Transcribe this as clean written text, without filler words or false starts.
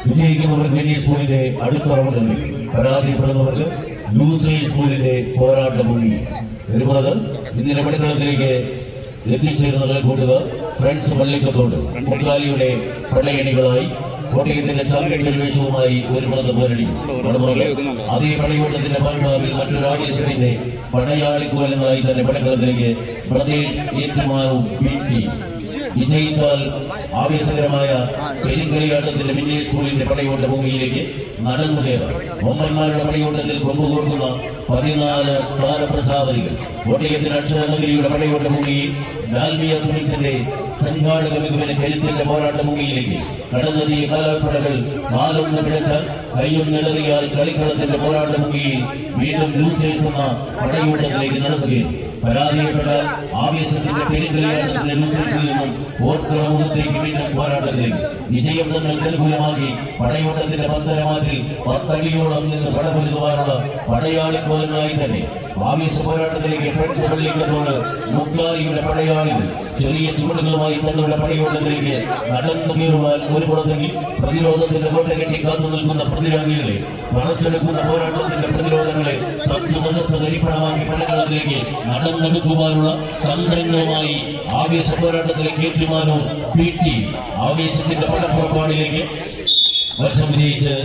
വിജയിക്കുന്നവർക്ക് സ്കൂളിന്റെ അടുത്ത റൗണ്ടിൽ പരാജയപ്പെടുന്നവർക്ക് ലൂസറി സ്കൂളിന്റെ പോരാട്ടം മുങ്ങി വരുന്നത് ഇന്നലെ പണിക്കളത്തിലേക്ക് എത്തിച്ചേരുന്നത് കൂട്ടുക ഫ്രണ്ട്സ് പള്ളിക്കത്തോട് മുക്കാലിയുടെ പടയണികളായി കോട്ടയത്തിന്റെ ചാലക്കടികൾ വേഷവുമായി ഒരു പോരണി അതേ പടയോട്ടത്തിന്റെ ഭാഗമാവിൽ മറ്റൊരു ആവേശത്തിന്റെ പടയാളിക്കോലങ്ങളായി തന്നെ പടക്കളത്തിലേക്ക് പ്രദേശ് ഏറ്റുമാനവും വീഴ്ത്തി വിജയിച്ചാൽ ആവേശകരമായ പെരിങ്കളിയാട്ടത്തിന്റെ മിന്നേ സ്കൂളിന്റെ പടയോട്ട ഭൂമിയിലേക്ക് നടന്നു കയറാം. ഒമ്പന്മാരുടെ പടയോട്ടത്തിൽ കൊമ്പുകോർക്കുന്ന 14 താരപ്രധാവരികൾ കോട്ടയത്തിന്റെ അക്ഷരനഗരിയുടെ പടയോട്ട ഭൂമിയിൽ ഡാൽമിയ സുമിത്തിന്റെ സംഘാടക മികവിന്റെ കരുത്തിന്റെ പോരാട്ട ഭൂമിയിലേക്ക് കടന്നെത്തിയ കാലാൾപ്പടകൾ കാലൊന്ന് പിഴച്ചാൽ കൈയൊന്നിടറിയാൽ കളിക്കളത്തിന്റെ പോരാട്ട ഭൂമിയിൽ വീണ്ടും ലൂസേഴ്സുന്ന പടയോട്ടത്തിലേക്ക് നടത്തുകയും പരാജയപ്പെട്ട ആവേശത്തിന്റെ പെരിങ്കളിയാട്ടത്തിന്റെ ലൂസേഴ്സിൽ നിന്നും ഓർക്കളമുഖത്തേക്ക് വീണ്ടും പോരാട്ടത്തിലേക്ക് വിജയം തന്നെ അനുകൂലമാക്കി പടയോട്ടത്തിന്റെ പന്തരമാറ്റിൽ 10 അടിയോളം നിന്ന് പടപൊരുത്തുവാനുള്ള പടയാളിക്കോലങ്ങളായി തന്നെ ആവേശ പോരാട്ടത്തിലേക്ക് ഫ്രണ്ട്സ് പള്ളിക്കത്തോട് മുക്കാലിയുടെ പടയാളികൾ ചെറിയ ചുവടുകളുമായി തങ്ങളുടെ പടയോട്ടത്തിലേക്ക് നടന്നു കയറുവാൻ ഒരു പുറത്തെങ്കിൽ പ്രതിരോധത്തിന്റെ കോട്ട കെട്ടി കാത്തു നിൽക്കുന്ന പ്രതിരോധികളെ പണച്ചെടുക്കുന്ന പോരാട്ടത്തിന്റെ പ്രതിരോധങ്ങളെ തത്വമതത്തെ ധരിപ്പണമാക്കി പടക്കളത്തിലേക്ക് നടന്നെടുക്കുവാനുള്ള തന്ത്രങ്ങളുമായി ആവേശ പോരാട്ടത്തിലേക്ക് ഏറ്റുമാനൂർ പി ടി ആവേശത്തിന്റെ പടപ്പുറപ്പാടിലേക്ക് വർഷം വിജയിച്ച്